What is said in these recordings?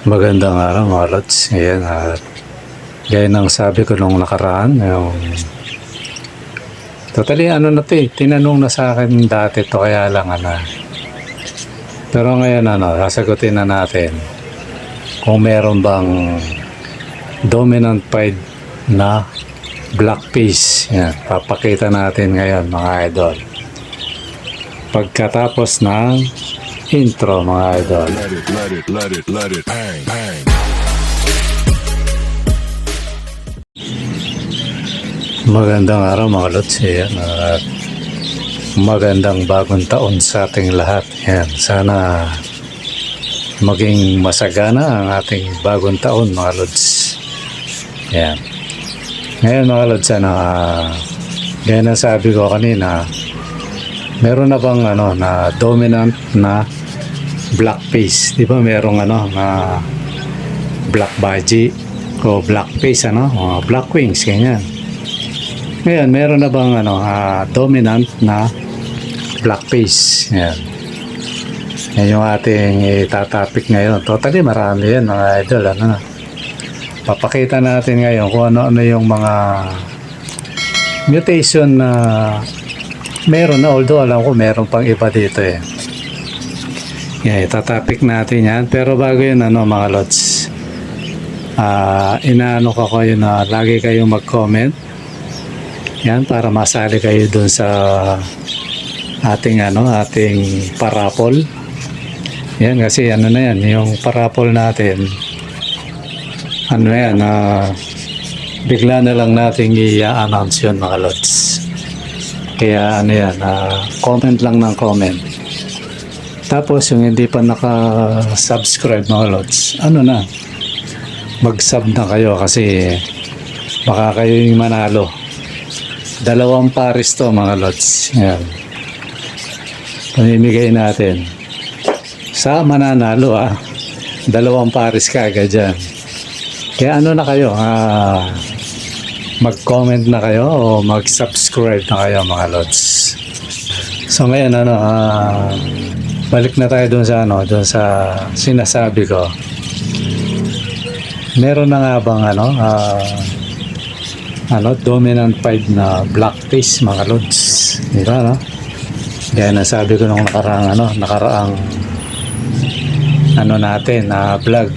Magandang araw mga lods. Ayan, at gaya ng sabi ko nung nakaraan, yung totally ano na to eh, tinanong na sa akin dati to kaya lang pero ngayon sasagutin na natin kung meron bang dominant pied na black fish. Yan, papakita natin ngayon mga idol. Pagkatapos ng intro mga idol. Let it bang, bang. Magandang araw mga lods. Yan, at magandang bagong taon sa ating lahat. Yan, sana maging masagana ang ating bagong taon mga lods. Yan. Ngayon mga lods, gaya na sabi ko kanina, meron na bang na dominant na black face? Di ba merong na black budgie o black face black wings ganyan. Ngayon meron na bang dominant na black face? Yan. Yan yung ating itatopic ngayon. Totally marami yan mga idol. Papakita natin ngayon kung ano yung mga mutation na meron na, although alam ko meron pang iba dito eh. Yeah, itatopic natin yan. Pero bago yun mga lods, inaano ko yun na lagi kayong mag-comment yan para masali kayo dun sa ating ating parapol. Yan kasi na yan yung parapol natin, bigla na lang nating i-announce yun mga lods. Kaya comment lang ng comment. Tapos yung hindi pa naka-subscribe mga lods, mag-sub na kayo kasi baka kayo yung manalo. 2 pares to mga lods. Yan. Pamimigay natin. Sa mananalo 2 pares ka agad dyan. Kaya na kayo, mag-comment na kayo o mag-subscribe na kayo mga lods. So ngayon balik na tayo doon sa sinasabi ko. Meron na nga bang dominant pied na black fish mga lods. Diba Kaya nasabi ko nung nakaraang natin vlog.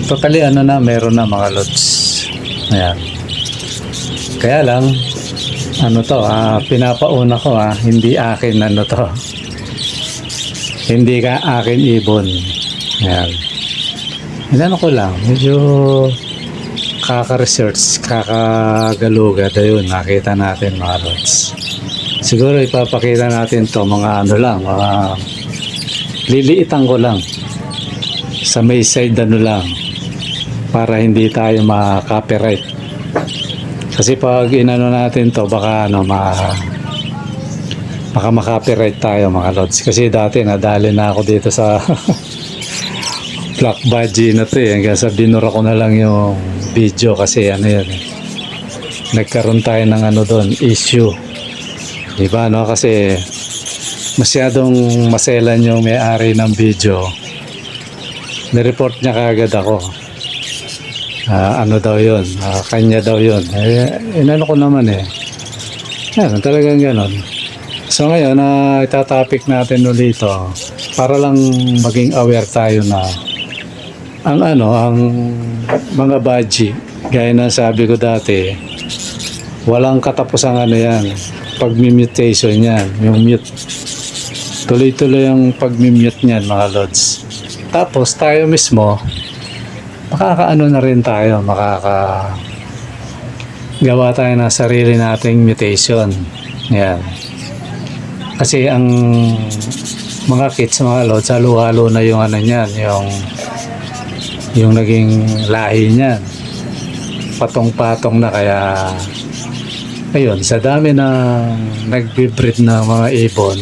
Totally meron na mga lods. Ayan. Kaya lang pinapauna ko hindi akin to. Hindi ka akin ibon. Ayan. Ko lang, medyo kaka-research, kakagaluga yun, nakita natin mga lods. Siguro ipapakita natin to mga mga liliitan ko lang sa may side lang para hindi tayo ma-copyright. Kasi pag natin to baka baka ma-copyright tayo mga lods. Kasi dati nadali na ako dito sa black budgie na to hanggang sa binura ko na lang yung video kasi nagkaroon tayo ng doon issue, diba kasi masyadong maselan yung may-ari ng video. Nireport niya kaagad ako. Daw yun, kanya daw yun. Ko naman yan, talagang ganon. So ngayon itatopic natin ulit para lang maging aware tayo na ang mga budgie, gaya na sabi ko dati, walang katapusang yan, pagmi-mutation yan, yung mute, tuloy-tuloy yung pagmi-mute niyan mga lods. Tapos tayo mismo na rin tayo, gawa tayo ng sarili nating mutation. Yan. Kasi ang mga kits mga lods, halo-halo na yung niyan, yung naging lahi niyan. Patong-patong na, kaya ayun, sa dami na nagbe-breed na mga ibon,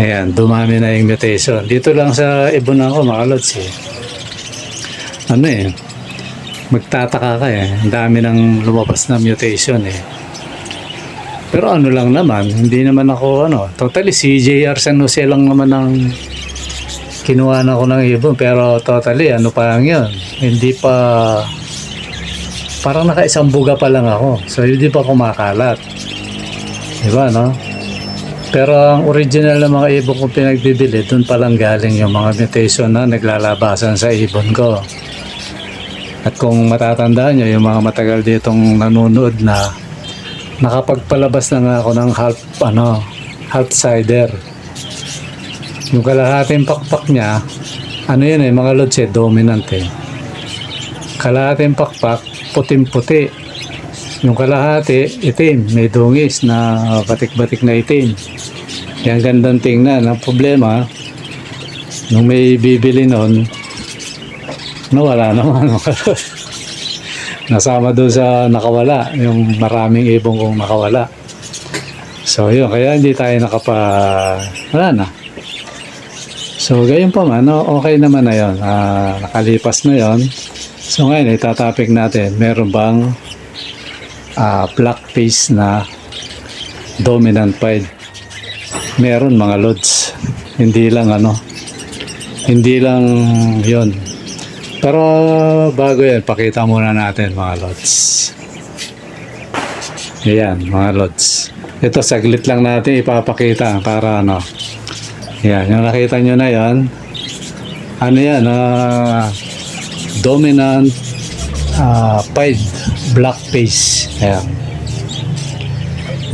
ayan, dumami na yung mutation. Dito lang sa ibon ako mga lods magtataka ka ang dami nang lumabas na mutation Pero lang naman, hindi naman ako totally CJR San Jose lang naman ang kinuha na ako ng ibon pero totally ano pa lang yun, hindi pa, parang nakaisang buga pa lang ako, so hindi pa kumakalat, diba no? Pero ang original na mga ibon kong pinagbibili, dun pa lang galing yung mga mutation na naglalabasan sa ibon ko. At kung matatandaan nyo, yung mga matagal ditong nanonood na, nakapagpalabas na nga ako ng half cider. Yung kalahating pakpak niya, ano yun mga lods dominant Kalahating pakpak, puting-puti. Yung kalahati, itim, may dungis na batik-batik na itim. Yan gandang tingnan. Ang problema, nung may bibili nun, nawala naman. Nasama doon sa nakawala, yung maraming ibon kong nakawala. So yun, kaya hindi tayo wala na. So gayon pa man, okay naman na yun. Nakalipas na yun. So ngayon, itatopic natin, meron bang black face na dominant pied? Meron mga lods. Hindi lang yun. Pero bago yan, pakita muna natin mga lods. Ayan mga lods. Ito saglit lang natin ipapakita para Yan, yung nakita nyo na yan. Ano yan? Dominant pied black face. Ayan.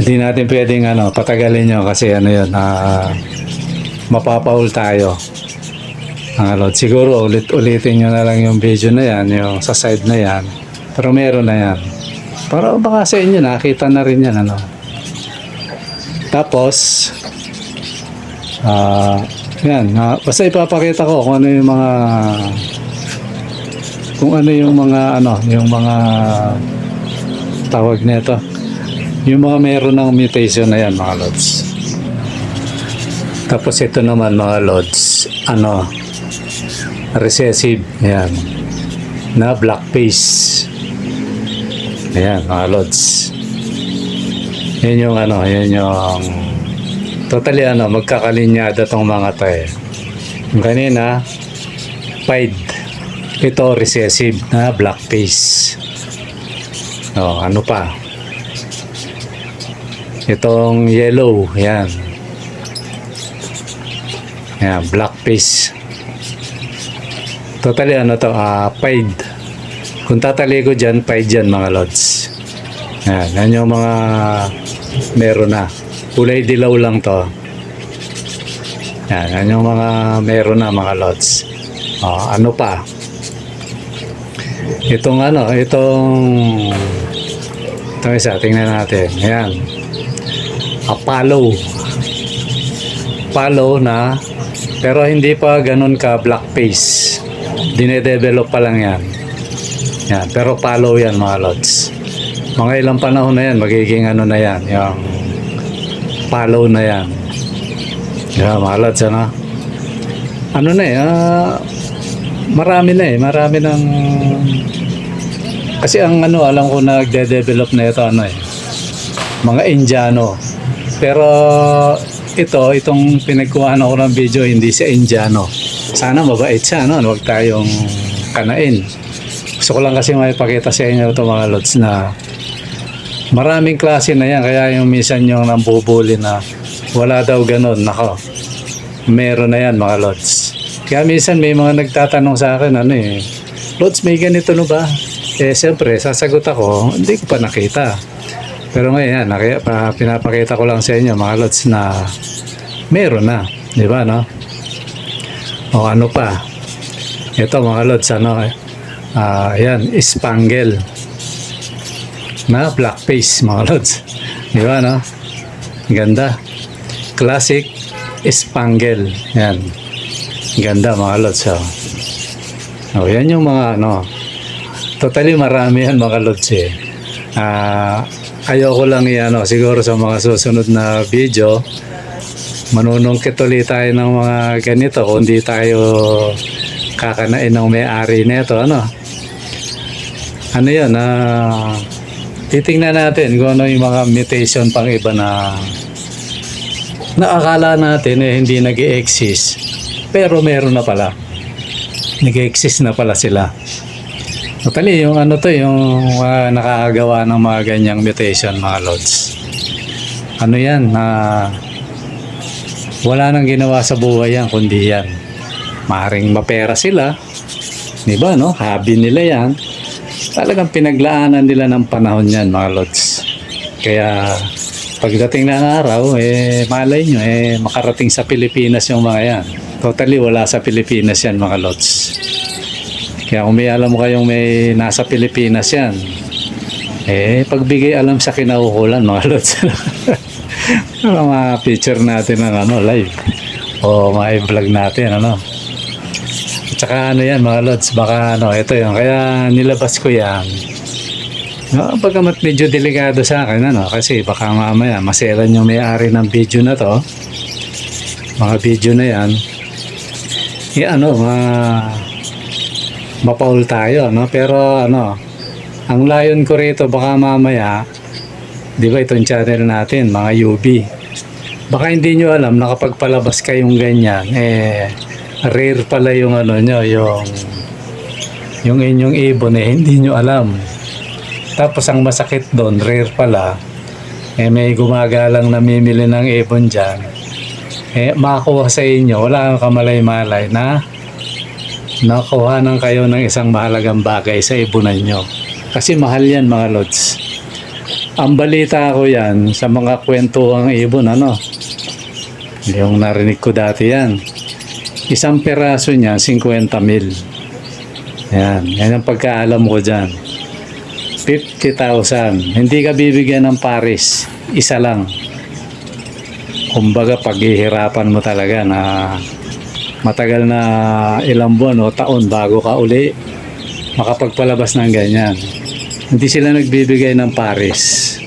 Hindi natin pwedeng patagalin nyo kasi yun, mapapahul tayo. Siguro ulitin nyo na lang yung video na yan, yung sa side na yan. Pero meron na yan. Para baka sa inyo nakita na rin yan. Tapos yan, basta ipapakita ko kung ano yung mga tawag nito. Yung mga meron ng mutation na yan mga lods. Tapos ito naman mga lods, recessive, yan, na black face. Ayan mga lods. Yan yung totally magkakalinyada tong mga to Yung kanina, pied. Ito recessive na black face. Ano pa? Itong yellow, yan. Yan, black face. Totally pied. Kung tatali ko dyan, pied dyan mga lods. Yan yung mga meron na. Kulay dilaw lang to. Yan yung mga meron na mga lods. Ano pa? Itong isa, tingnan natin. Yan. Palo na, pero hindi pa ganun ka black face. Dine-develop pa lang yan. Yan, pero palo yan mga lods. Mga ilang panahon na yan, magiging na yan, yung palo na yan. Yan mga lods, marami ng kasi alam ko na nagde-develop na ito mga Indiano. Pero itong pinagkuhaan ako ng video, hindi siya Indiano. Sana mabait siya, huwag tayong kanain. Gusto ko lang kasi maipakita sa inyo ito mga lods na maraming klase na yan. Kaya yung minsan yung nambubuli na wala daw ganun, meron na yan mga lods. Kaya minsan may mga nagtatanong sa akin, Lods, may ganito ba? Siyempre, sasagot ako, hindi ko pa nakita. Pero ngayon, pinapakita ko lang sa inyo mga lods na meron na, di ba ano pa? Ito mga lods, yan, spangle na black face mga lods, di ba ganda, classic spangle, yan, ganda mga lods. Yan yung mga totally marami yan mga lods ayoko lang siguro sa mga susunod na video manunungkit ulit tayo ng mga ganito kung di tayo kakanain ng may-ari nito yan titingnan natin kung ano yung mga mutation pang iba na akala natin hindi nag-i-exist Pero meron na pala. Nag-exist na pala sila. Totally, yung ano to, yung nakakagawa ng mga ganyang mutation, mga lods. Ano yan, wala nang ginawa sa buhay yan, kundi yan. Maaaring mapera sila, di ba, no? Hobby nila yan. Talagang pinaglaanan nila ng panahon yan, mga lods. Kaya, pagdating ng araw, malay nyo, makarating sa Pilipinas yung mga yan. Totally, wala sa Pilipinas yan, mga lods. Kaya kung may alam mo kayong may nasa Pilipinas yan, pagbigay alam sa kinaukulan, mga lods. Mga picture natin ng live o mga vlog natin, At saka yan, mga lods, baka ito yun. Kaya nilabas ko yan. Pagkamat medyo delikado sa akin, kasi baka mamaya maselan yung may-ari ng video na to. Mga video na yan. Mapaul tayo, Pero ang layon ko rito, baka mamaya, di ba itong channel natin, mga UB. Baka hindi nyo alam na kapag palabas kayong ganyan, rare pala yung yung inyong ibon, hindi nyo alam. Tapos ang masakit doon, rare pala, may gumagalang namimili ng ibon dyan, makakuha sa inyo, wala kang kamalay-malay na nakuhanan kayo ng isang mahalagang bagay sa ibunan nyo. Kasi mahal yan, mga lods. Ang balita ko yan sa mga kwentuhang ibon, yung narinig ko dati yan. Isang peraso niya, 50,000. Yan ang pagkaalam ko dyan. 50,000. Hindi ka bibigyan ng pares. Isa lang. Kumbaga, paghihirapan mo talaga na matagal na ilang buwan o taon bago ka uli makapagpalabas ng ganyan. Hindi sila nagbibigay ng pares.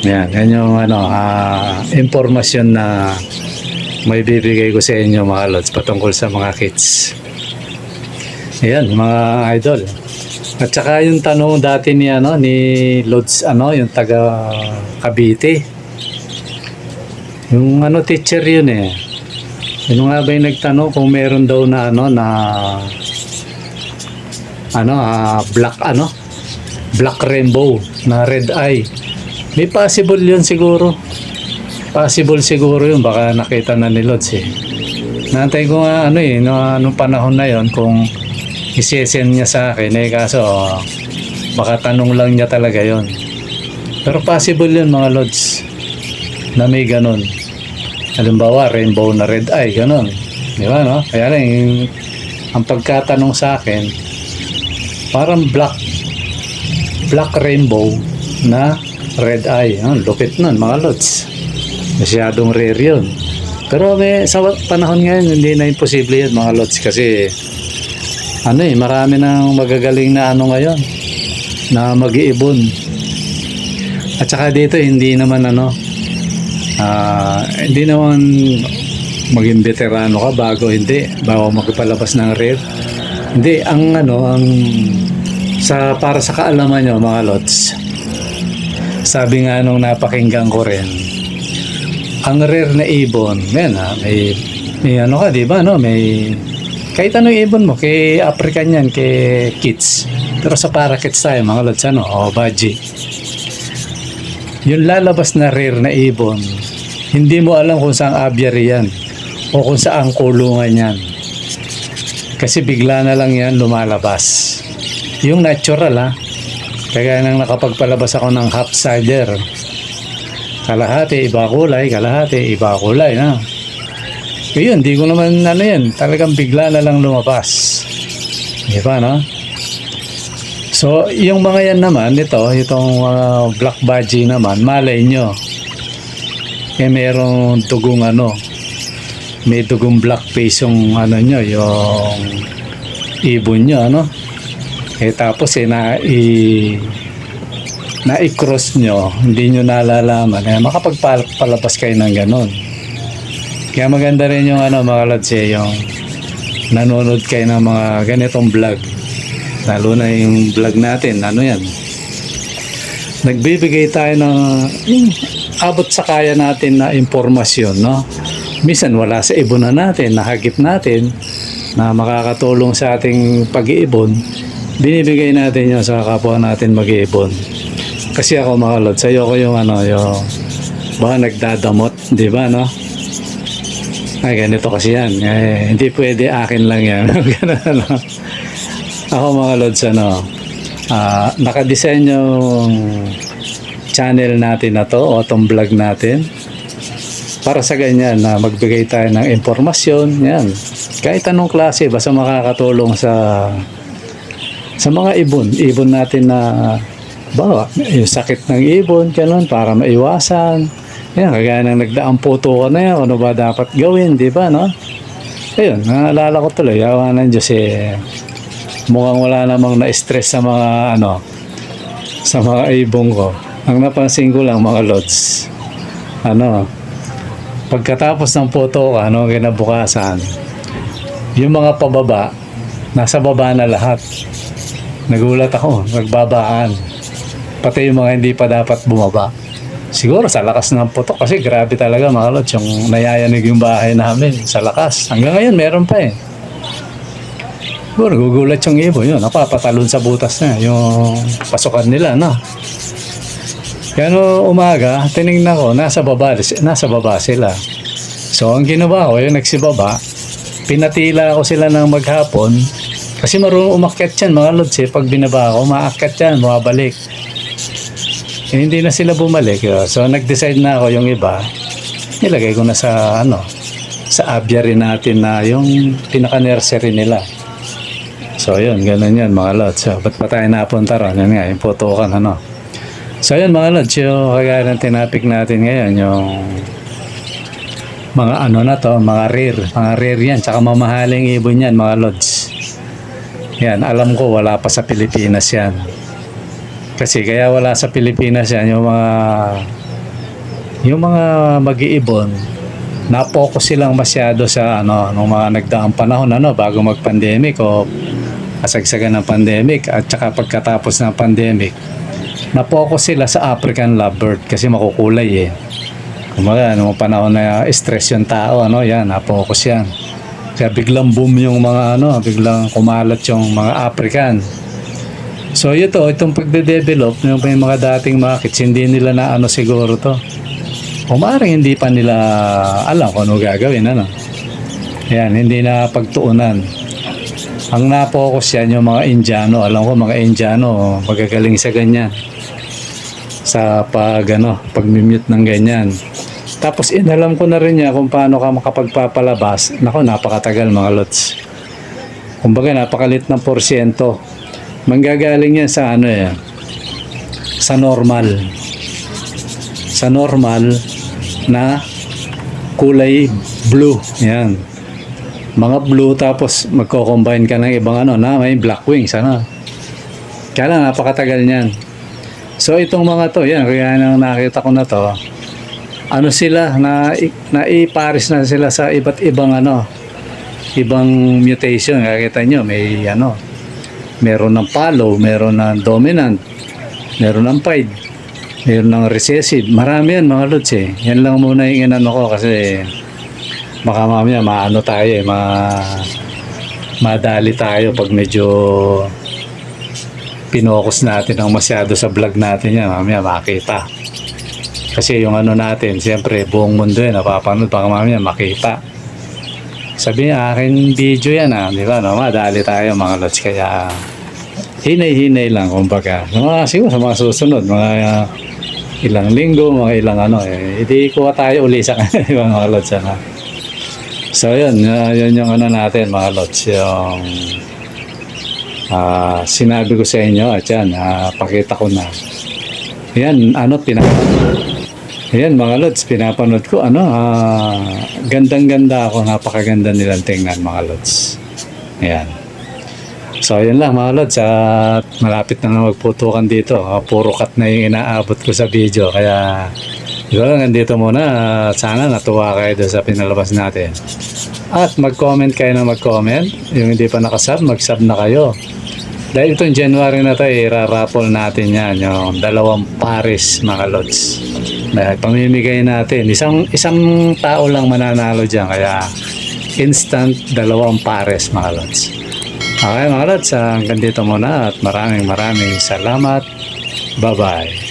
Yan yung impormasyon na may bibigay ko sa inyo, mga lods, patungkol sa mga kids. Ayan, mga idol. At saka yung tanong dati ni Lods, yung taga Cavite. Yung teacher yun Ano nga ba yung nagtanong kung meron daw na black rainbow na red eye. May possible yun siguro. Possible siguro yun. Baka nakita na ni Lods Nantay ko nga nung panahon na yon kung isesend niya sa akin kaso baka tanong lang niya talaga yon. Pero possible yun, mga Lods, na may ganun. Halimbawa, rainbow na red eye, ganun. Di ba, Kaya lang, ang pagkatanong sa akin, parang black rainbow na red eye. Lupit nun, mga Lods. Masyadong rare yun. Pero sa panahon ngayon, hindi na imposible yun, mga Lods. Kasi, marami nang magagaling na ngayon, na mag-iibon. At saka dito, hindi naman hindi naman maging veterano ka bago magpalabas ng rare. Hindi, para sa kaalaman nyo, mga Lods, sabi nga nung napakinggan ko rin, ang rare na ibon, may diba, may kahit anong ibon mo, kay African yan, kay kids. Pero sa parakeets tayo, mga Lods, baji. Yung lalabas na rare na ibon, hindi mo alam kung saan aviary yan o kung saan kulungan yan. Kasi bigla na lang yan lumalabas. Yung natural, kaya nang nakapagpalabas ako ng half-sider. Kalahati, iba kulay, kalahati, iba kulay, Yun, di ko naman yan. Talagang bigla na lang lumabas. Di ba, So, yung mga yan naman, itong black budgie naman, malay nyo. Merong dugong may dugong black face yung yung ibon nyo, tapos na-i-cross nyo, hindi nyo nalalaman, makapagpalabas kayo ng ganon. Kaya maganda rin yung mga Lods, yung nanonood kayo ng mga ganitong vlog, lalo na yung vlog natin, yan, nagbibigay tayo ng abot sa kaya natin na impormasyon, minsan wala sa ibonan natin, nahagip natin, na makakatulong sa ating pag-iibon, binibigay natin yun sa kapwa natin mag-iibon. Kasi ako mga lods, ayoko yung yung baka nagdadamot, di ba, no? Ay, ganito kasi yan. Hindi pwede, akin lang yan. Ganun, ano? Ako mga lods, nakadesign yung channel natin na to, o itong vlog natin, para sa ganyan na magbigay tayo ng impormasyon, yan. Kahit anong klase, basta makakatulong sa mga ibon natin na bawa, yung sakit ng ibon, ganun, para maiwasan. Yan, kagaya ng nagdaang puto ko na yan, ano ba dapat gawin, di ba, no? Ayun, naalala ko tuloy, yawa ng Diyos mukhang wala namang na-stress sa mga, sa mga ibon ko. Ang napansin ko lang, mga lods, pagkatapos ng puto ko, kinabukasan, yung mga pababa, nasa baba na lahat. Nagulat ako, nagbabaan. Pati yung mga hindi pa dapat bumaba. Siguro sa lakas ng putok kasi grabe talaga mga lods, yung nayayanig yung bahay namin sa lakas. Hanggang ngayon meron pa Siguro gugulat yung ibon yun, napapatalon sa butas na yung pasukan nila, no? Kaya umaga, tinignan ko, nasa baba sila. So ang ginawa ko, yung nagsibaba, pinatila ko sila ng maghapon kasi marunong umakyat yan mga lods pag binaba ko, maakyat yan, bumabalik. Hindi na sila bumalik. So nag-decide na ako yung iba, nilagay ko na sa sa aviary natin na yung pinaka-nursery nila. So yun, ganun yan mga lods. So, ba't pa tayo napunta ron? Yan nga, yung putukan So yun mga lods, yung kagaya ng tinapik natin ngayon, yung mga mga rare yan, tsaka mamahaling ibon yan mga lods. Yan, alam ko wala pa sa Pilipinas yan. Kasi kaya wala sa Pilipinas yan, yung mga mag-iibon, na-focus silang masyado sa nung mga nagdaang panahon bago mag-pandemic o kasagsagan ng pandemic at saka pagkatapos ng pandemic, na-focus sila sa African lovebird kasi makukulay Kumbaga, nung panahon na stress yung tao, yan, na-focus yan. Kaya biglang boom yung mga biglang kumalat yung mga African. So itong pagde-develop, yung may mga dating markets, hindi nila na siguro to. O maaaring hindi pa nila alam kung ano gagawin, Yan, hindi na pagtuunan. Ang na-focus yan yung mga Indiano. Alam ko mga Indiano, magagaling sa ganyan. Sa pag-mute ng ganyan. Tapos inalam ko na rin niya kung paano ka makapagpapalabas. Nako, napakatagal mga lots. Kumbaga, napakalit ng porsyento. Manggagaling yan sa sa normal. Sa normal na kulay blue. Yan. Mga blue tapos magko-combine ka ng ibang na may black wings. Kaya lang napakatagal niyan. So itong mga to, yan, kaya nang nakita ko na to, sila, naiparis na sila sa iba't ibang ibang mutation. Kakita nyo, may meron ng follow, meron ng dominant, meron ng pied, meron ng recessive. Marami yan mga lods Yan lang muna yung ko kasi baka mamaya tayo madali tayo pag medyo pinokus natin ng masyado sa vlog natin yan. Mamaya makita. Kasi yung natin, siyempre buong mundo yan, napapanood, baka mamaya makita. Sabi niya, akin video yan di ba? Madali tayo mga lods, kaya hinay-hinay lang kumbaga. Siguro sa mga susunod, mga ilang linggo, mga ilang hindi kuha tayo uli sa kanila mga lods. So yun yung natin mga lods, yung sinabi ko sa inyo at yan, pakita ko na. Yan, Ayan mga lods, pinapanood ko, gandang-ganda ako, napakaganda nilang tingnan mga lods. Ayan. So, ayan lang mga lods, at malapit na magputukan dito. Puro cut na yung inaabot ko sa video, kaya siguro nandito muna. Sana natuwa kayo doon sa pinalabas natin. At mag-comment kayo na mag-comment. Yung hindi pa nakasub, mag-sub na kayo. Dahil itong January na ito, iraraffle natin yan, yung 2 pares mga lods. na pamimigay natin. Isang tao lang mananalo dyan, kaya instant 2 pares mga lods. Okay mga lods, hanggang dito muna at maraming salamat. Bye-bye.